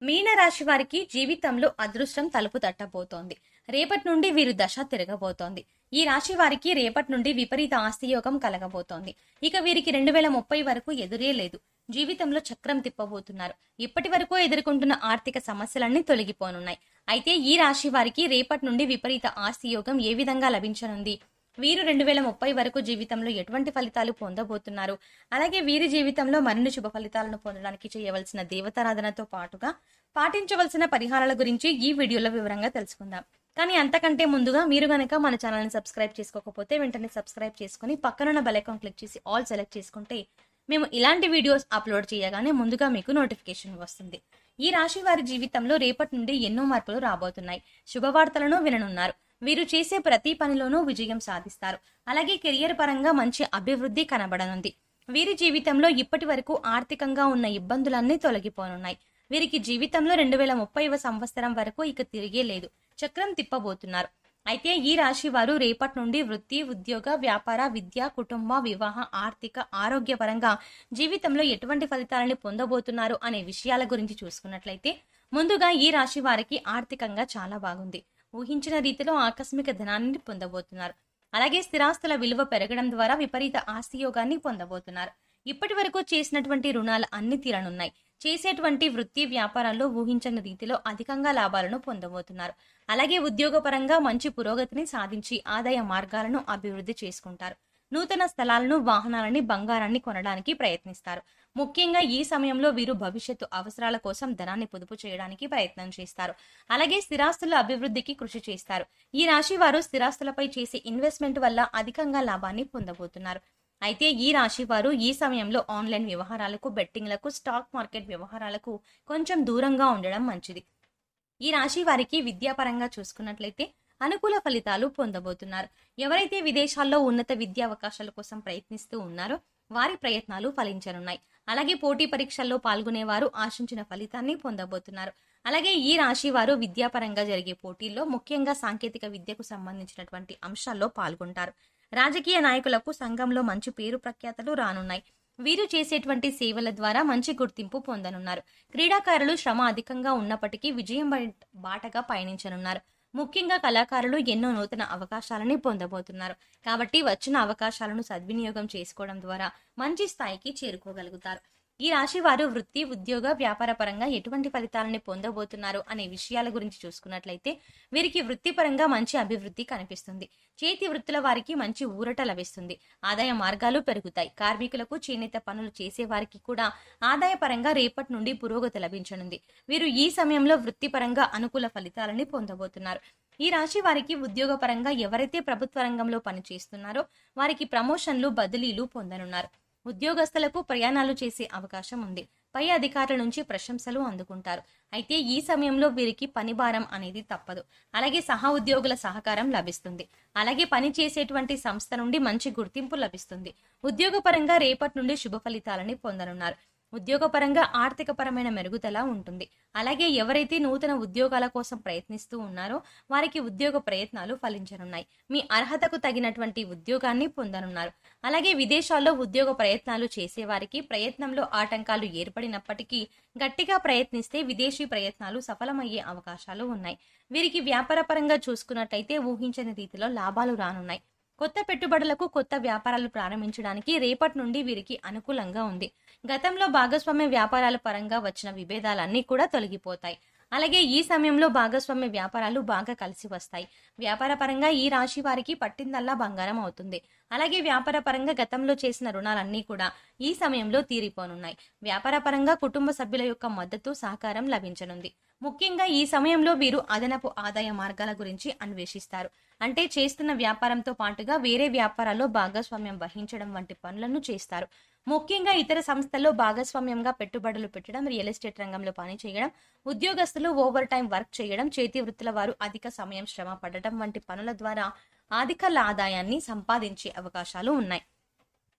మీన రాశి వారికి జీవితంలో అదృష్టం తలుపు తట్టబోతోంది. రేపటి నుండి వీరు దశ తిరగబోతోంది. ఈ రాశి వారికి రేపటి నుండి విపరీత ఆస్తి యోగం కలగబోతోంది. ఇక వీరికి 2030 వరకు ఎదురే లేదు. జీవితంలో చక్రం తిప్పబోతున్నారు. ఇప్పటి వరకు ఎదుర్కొంటున్న ఆర్థిక సమస్యలన్నీ తొలగిపోనున్నాయి. అయితే ఈ రాశి వారికి రేపటి నుండి విపరీత ఆస్తి యోగం ఏ విధంగా లభించనుంది? వీరు 2030 వరకు జీవితంలో ఎటువంటి ఫలితాలు పొందబోతున్నారు? అలాగే వీరి జీవితంలో మరిన్ని శుభ ఫలితాలను పొందడానికి చేయవలసిన దేవతారాధనతో పాటుగా పాటించవలసిన పరిహారాల గురించి ఈ వీడియోలో వివరంగా తెలుసుకుందాం. కానీ అంతకంటే ముందుగా మీరు గనక మన ఛానల్ని సబ్స్క్రైబ్ చేసుకోకపోతే వెంటనే సబ్స్క్రైబ్ చేసుకుని పక్కనున్న బెల్ ఐకాన్ క్లిక్ చేసి ఆల్ సెలెక్ట్ చేసుకుంటే మేము ఇలాంటి వీడియోస్ అప్లోడ్ చేయగానే ముందుగా మీకు నోటిఫికేషన్ వస్తుంది. ఈ రాశి వారి జీవితంలో రేపటి నుండి ఎన్నో మార్పులు రాబోతున్నాయి. శుభవార్తలను విననున్నారు. వీరు చేసే ప్రతి పనిలోనూ విజయం సాధిస్తారు. అలాగే కెరియర్ పరంగా మంచి అభివృద్ధి కనబడనుంది. వీరి జీవితంలో ఇప్పటి వరకు ఆర్థికంగా ఉన్న ఇబ్బందులన్నీ తొలగిపోనున్నాయి. వీరికి జీవితంలో 2030వ సంవత్సరం వరకు ఇక తిరిగే లేదు. చక్రం తిప్పబోతున్నారు. అయితే ఈ రాశి వారు రేపటి నుండి వృత్తి, ఉద్యోగ, వ్యాపార, విద్య, కుటుంబ, వివాహ, ఆర్థిక, ఆరోగ్యపరంగా జీవితంలో ఎటువంటి ఫలితాలను పొందబోతున్నారు అనే విషయాల గురించి చూసుకున్నట్లయితే ముందుగా ఈ రాశి వారికి ఆర్థికంగా చాలా బాగుంది. ఊహించిన రీతిలో ఆకస్మిక ధనాన్ని పొందబోతున్నారు. అలాగే స్థిరాస్తుల విలువ పెరగడం ద్వారా విపరీత ఆస్తి యోగాన్ని పొందబోతున్నారు. ఇప్పటి వరకు చేసినటువంటి రుణాలు అన్ని తీరనున్నాయి. చేసేటువంటి వృత్తి, వ్యాపారాల్లో ఊహించని రీతిలో అధికంగా లాభాలను పొందబోతున్నారు. అలాగే ఉద్యోగపరంగా మంచి పురోగతిని సాధించి ఆదాయ మార్గాలను అభివృద్ధి చేసుకుంటారు. నూతన స్థలాలను, వాహనాలని, బంగారాన్ని కొనడానికి ప్రయత్నిస్తారు. ముఖ్యంగా ఈ సమయంలో వీరు భవిష్యత్తు అవసరాల కోసం ధనాన్ని పొదుపు చేయడానికి ప్రయత్నం చేస్తారు. అలాగే స్థిరాస్తుల అభివృద్ధికి కృషి చేస్తారు. ఈ రాశి వారు స్థిరాస్తులపై చేసే ఇన్వెస్ట్మెంట్ వల్ల అధికంగా లాభాన్ని పొందబోతున్నారు. అయితే ఈ రాశి వారు ఈ సమయంలో ఆన్లైన్ వ్యవహారాలకు, బెట్టింగ్లకు, స్టాక్ మార్కెట్ వ్యవహారాలకు కొంచెం దూరంగా ఉండడం మంచిది. ఈ రాశి వారికి విద్యాపరంగా చూసుకున్నట్లయితే అనుకూల ఫలితాలు పొందబోతున్నారు. ఎవరైతే విదేశాల్లో ఉన్నత విద్యా అవకాశాల కోసం ప్రయత్నిస్తూ ఉన్నారో వారి ప్రయత్నాలు ఫలించనున్నాయి. అలాగే పోటీ పరీక్షల్లో పాల్గొనేవారు ఆశించిన ఫలితాన్ని పొందబోతున్నారు. అలాగే ఈ రాశి వారు విద్యాపరంగా జరిగే పోటీల్లో ముఖ్యంగా సాంకేతిక విద్యకు సంబంధించినటువంటి అంశాల్లో పాల్గొంటారు. రాజకీయ నాయకులకు సంఘంలో మంచి పేరు ప్రఖ్యాతలు రానున్నాయి. వీరు చేసేటువంటి సేవల ద్వారా మంచి గుర్తింపు పొందనున్నారు. క్రీడాకారులు శ్రమ అధికంగా ఉన్నప్పటికీ విజయం బాటగా పయనించనున్నారు. ముఖ్యంగా కళాకారులు ఎన్నో నూతన అవకాశాలని పొందబోతున్నారు. కాబట్టి వచ్చిన అవకాశాలను సద్వినియోగం చేసుకోవడం ద్వారా మంచి స్థాయికి చేరుకోగలుగుతారు. ఈ రాశి వారు వృత్తి, ఉద్యోగ, వ్యాపార పరంగా ఎటువంటి ఫలితాలని పొందబోతున్నారు అనే విషయాల గురించి చూసుకున్నట్లయితే వీరికి వృత్తిపరంగా మంచి అభివృద్ధి కనిపిస్తుంది. చేతి వృత్తుల వారికి మంచి ఊరట లభిస్తుంది. ఆదాయ మార్గాలు పెరుగుతాయి. కార్మికులకు, చేనేత పనులు చేసే వారికి కూడా ఆదాయ పరంగా రేపటి నుండి పురోగతి లభించనుంది. వీరు ఈ సమయంలో వృత్తిపరంగా అనుకూల ఫలితాలని పొందబోతున్నారు. ఈ రాశి వారికి ఉద్యోగపరంగా ఎవరైతే ప్రభుత్వ రంగంలో పనిచేస్తున్నారో వారికి ప్రమోషన్లు, బదిలీలు పొందనున్నారు. ఉద్యోగస్తులకు ప్రయాణాలు చేసే అవకాశం ఉంది. పై అధికారుల నుంచి ప్రశంసలు అందుకుంటారు. అయితే ఈ సమయంలో వీరికి పని భారం అనేది తప్పదు. అలాగే సహా ఉద్యోగుల సహకారం లభిస్తుంది. అలాగే పని చేసేటువంటి సంస్థ నుండి మంచి గుర్తింపు లభిస్తుంది. ఉద్యోగపరంగా రేపటి నుండి శుభ ఫలితాలని పొందనున్నారు. ఉద్యోగపరంగా ఆర్థిక పరమైన మెరుగుదల ఉంటుంది. అలాగే ఎవరైతే నూతన ఉద్యోగాల కోసం ప్రయత్నిస్తూ ఉన్నారో వారికి ఉద్యోగ ప్రయత్నాలు ఫలించనున్నాయి. మీ అర్హతకు తగినటువంటి ఉద్యోగాన్ని పొందనున్నారు. అలాగే విదేశాల్లో ఉద్యోగ ప్రయత్నాలు చేసేవారికి ప్రయత్నంలో ఆటంకాలు ఏర్పడినప్పటికీ గట్టిగా ప్రయత్నిస్తే విదేశీ ప్రయత్నాలు సఫలమయ్యే అవకాశాలు ఉన్నాయి. వీరికి వ్యాపారపరంగా చూసుకున్నట్లయితే ఊహించని రీతిలో లాభాలు రానున్నాయి. కొత్త పెట్టుబడులకు, కొత్త వ్యాపారాలు ప్రారంభించడానికి రేపటి నుండి వీరికి అనుకూలంగా ఉంది. గతంలో భాగస్వామ్య వ్యాపారాల పరంగా వచ్చిన విభేదాలన్నీ కూడా తొలగిపోతాయి. అలాగే ఈ సమయంలో భాగస్వామ్య వ్యాపారాలు బాగా కలిసి వస్తాయి. వ్యాపార పరంగా ఈ రాశి వారికి పట్టిందల్లా బంగారం అవుతుంది. అలాగే వ్యాపార పరంగా గతంలో చేసిన రుణాలన్నీ కూడా ఈ సమయంలో తీరిపోనున్నాయి. వ్యాపార పరంగా కుటుంబ సభ్యుల యొక్క మద్దతు, సహకారం లభించనుంది. ముఖ్యంగా ఈ సమయంలో వీరు అదనపు ఆదాయ మార్గాల గురించి అన్వేషిస్తారు. అంటే చేస్తున్న వ్యాపారంతో పాటుగా వేరే వ్యాపారాల్లో భాగస్వామ్యం వహించడం వంటి పనులను చేస్తారు. ముఖ్యంగా ఇతర సంస్థల్లో భాగస్వామ్యంగా పెట్టుబడులు పెట్టడం, రియల్ ఎస్టేట్ రంగంలో పనిచేయడం, ఉద్యోగస్తులు ఓవర్ టైం వర్క్ చేయడం, చేతి వృత్తుల వారు అధిక సమయం శ్రమ పడటం వంటి పనుల ద్వారా అధిక ఆదాయాన్ని సంపాదించే అవకాశాలు ఉన్నాయి.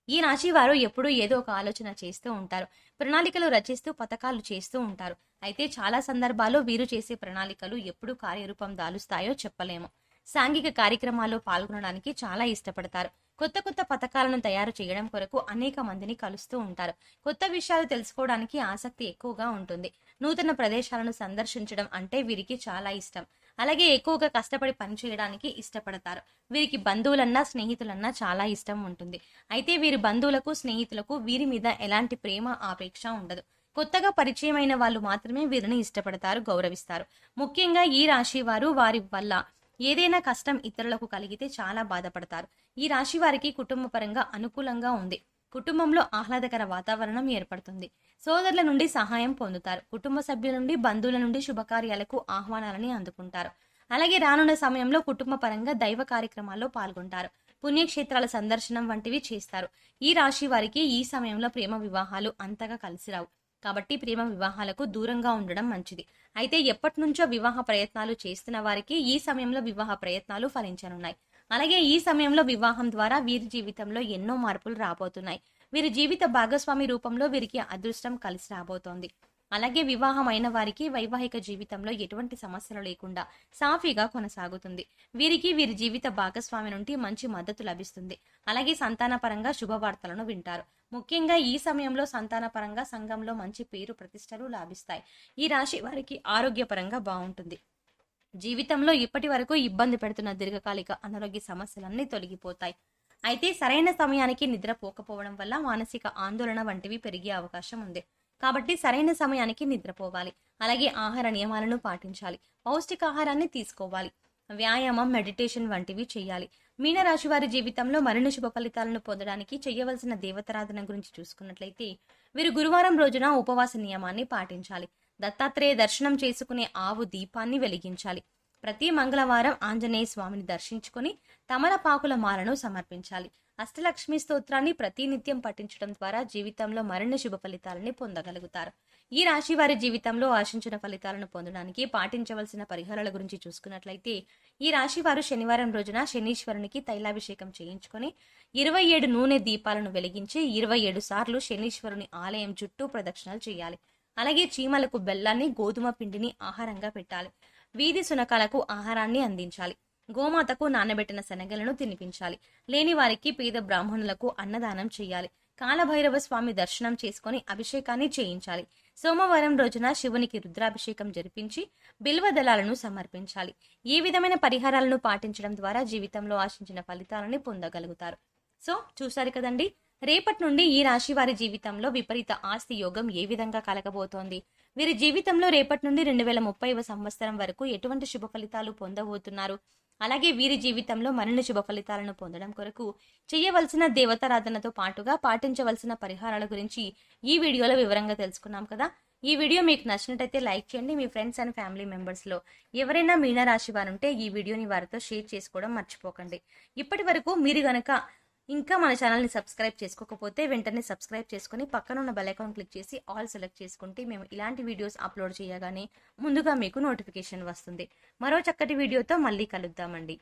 ఈ రాశి వారు ఎప్పుడూ ఏదో ఒక ఆలోచన చేస్తూ ఉంటారు. ప్రణాళికలు రచిస్తూ పథకాలు చేస్తూ ఉంటారు. అయితే చాలా సందర్భాల్లో వీరు చేసే ప్రణాళికలు ఎప్పుడు కార్యరూపం దాలుస్తాయో చెప్పలేము. సాంఘిక కార్యక్రమాల్లో పాల్గొనడానికి చాలా ఇష్టపడతారు. కొత్త కొత్త పథకాలను తయారు చేయడం కొరకు అనేక మందిని కలుస్తూ ఉంటారు. కొత్త విషయాలు తెలుసుకోవడానికి ఆసక్తి ఎక్కువగా ఉంటుంది. నూతన ప్రదేశాలను సందర్శించడం అంటే వీరికి చాలా ఇష్టం. అలాగే ఎక్కువగా కష్టపడి పని చేయడానికి ఇష్టపడతారు. వీరికి బంధువులన్నా స్నేహితులన్నా చాలా ఇష్టం ఉంటుంది. అయితే వీరి బంధువులకు స్నేహితులకు వీరి మీద ఎలాంటి ప్రేమ ఆపేక్ష ఉండదు. కొత్తగా పరిచయమైన వాళ్ళు మాత్రమే వీరిని ఇష్టపడతారు, గౌరవిస్తారు. ముఖ్యంగా ఈ రాశి వారు వారి వల్ల ఏదైనా కష్టం ఇతరులకు కలిగితే చాలా బాధపడతారు. ఈ రాశి వారికి కుటుంబ పరంగా అనుకూలంగా ఉంది. కుటుంబంలో ఆహ్లాదకర వాతావరణం ఏర్పడుతుంది. సోదరుల నుండి సహాయం పొందుతారు. కుటుంబ సభ్యుల నుండి, బంధువుల నుండి శుభకార్యాలకు ఆహ్వానాలని అందుకుంటారు. అలాగే రానున్న సమయంలో కుటుంబ పరంగా దైవ కార్యక్రమాల్లో పాల్గొంటారు. పుణ్యక్షేత్రాల సందర్శనం వంటివి చేస్తారు. ఈ రాశి వారికి ఈ సమయంలో ప్రేమ వివాహాలు అంతగా కలిసిరావు. కాబట్టి ప్రేమ వివాహాలకు దూరంగా ఉండడం మంచిది. అయితే ఎప్పటి నుంచో వివాహ ప్రయత్నాలు చేస్తున్న వారికి ఈ సమయంలో వివాహ ప్రయత్నాలు ఫలించనున్నాయి. అలాగే ఈ సమయంలో వివాహం ద్వారా వీరి జీవితంలో ఎన్నో మార్పులు రాబోతున్నాయి. వీరి జీవిత భాగస్వామి రూపంలో వీరికి అదృష్టం కలిసి రాబోతోంది. అలాగే వివాహం అయిన వారికి వైవాహిక జీవితంలో ఎటువంటి సమస్యలు లేకుండా సాఫీగా కొనసాగుతుంది. వీరికి వీరి జీవిత భాగస్వామి నుండి మంచి మద్దతు లభిస్తుంది. అలాగే సంతానపరంగా శుభవార్తలను వింటారు. ముఖ్యంగా ఈ సమయంలో సంతానపరంగా సంఘంలో మంచి పేరు ప్రతిష్టలు లాభిస్తాయి. ఈ రాశి వారికి ఆరోగ్యపరంగా బాగుంటుంది. జీవితంలో ఇప్పటి వరకు ఇబ్బంది పెడుతున్న దీర్ఘకాలిక అనారోగ్య సమస్యలన్నీ తొలగిపోతాయి. అయితే సరైన సమయానికి నిద్రపోకపోవడం వల్ల మానసిక ఆందోళన వంటివి పెరిగే అవకాశం ఉంది. కాబట్టి సరైన సమయానికి నిద్రపోవాలి. అలాగే ఆహార నియమాలను పాటించాలి. పౌష్టికాహారాన్ని తీసుకోవాలి. వ్యాయామం, మెడిటేషన్ వంటివి చేయాలి. మీనరాశి వారి జీవితంలో మరిన్ని శుభ ఫలితాలను పొందడానికి చేయవలసిన దేవతారాధన గురించి చూసుకున్నట్లయితే వీరు గురువారం రోజున ఉపవాస నియమాన్ని పాటించాలి. దత్తాత్రేయ దర్శనం చేసుకునే ఆవు దీపాన్ని వెలిగించాలి. ప్రతి మంగళవారం ఆంజనేయ స్వామిని దర్శించుకుని తమలపాకుల మాలను సమర్పించాలి. అష్టలక్ష్మి స్తోత్రాన్ని ప్రతినిత్యం పఠించడం ద్వారా జీవితంలో మరిన్ని శుభ ఫలితాలని పొందగలుగుతారు. ఈ రాశి వారి జీవితంలో ఆశించిన ఫలితాలను పొందడానికి పాటించవలసిన పరిహారాల గురించి చూసుకున్నట్లయితే ఈ రాశి వారు శనివారం రోజున శనీశ్వరునికి తైలాభిషేకం చేయించుకొని 27 నూనె దీపాలను వెలిగించి 27 సార్లు శనీశ్వరుని ఆలయం చుట్టూ ప్రదక్షిణలు చేయాలి. అలాగే చీమలకు బెల్లాన్ని, గోధుమ పిండిని ఆహారంగా పెట్టాలి. వీధి సునకాలకు ఆహారాన్ని అందించాలి. గోమాతకు నానబెట్టిన శనగలను తినిపించాలి. లేని వారికి పేద బ్రాహ్మణులకు అన్నదానం చేయాలి. కాలభైరవ స్వామి దర్శనం చేసుకుని అభిషేకాన్ని చేయించాలి. సోమవారం రోజున శివునికి రుద్రాభిషేకం జరిపించి బిల్వ దళాలను సమర్పించాలి. ఈ విధమైన పరిహారాలను పాటించడం ద్వారా జీవితంలో ఆశించిన ఫలితాలని పొందగలుగుతారు. సో చూసారు కదండి, రేపటి నుండి ఈ రాశి వారి జీవితంలో విపరీత ఆస్తి యోగం ఏ విధంగా కలగబోతోంది, వీరి జీవితంలో రేపటి నుండి 2030వ సంవత్సరం వరకు ఎటువంటి శుభ ఫలితాలు పొందబోతున్నారు, అలాగే వీరి జీవితంలో మరిన్ని శుభ ఫలితాలను పొందడం కొరకు చేయవలసిన దేవతారాధనతో పాటుగా పాటించవలసిన పరిహారాల గురించి ఈ వీడియోలో వివరంగా తెలుసుకున్నాం కదా. ఈ వీడియో మీకు నచ్చినట్టయితే లైక్ చేయండి. మీ ఫ్రెండ్స్ అండ్ ఫ్యామిలీ మెంబర్స్ లో ఎవరైనా మీనరాశి వారు ఉంటే ఈ వీడియోని వారితో షేర్ చేసుకోవడం మర్చిపోకండి. ఇప్పటి వరకు మీరు గనక ఇంకా మన ఛానల్ని సబ్స్క్రైబ్ చేసుకోకపోతే వెంటనే సబ్స్క్రైబ్ చేసుకుని పక్కన ఉన్న బెల్ ఐకాన్ క్లిక్ చేసి ఆల్ సెలెక్ట్ చేసుకుంటే మేము ఇలాంటి వీడియోస్ అప్లోడ్ చేయగానే ముందుగా మీకు నోటిఫికేషన్ వస్తుంది. మరో చక్కటి వీడియోతో మళ్ళీ కలుద్దామండి.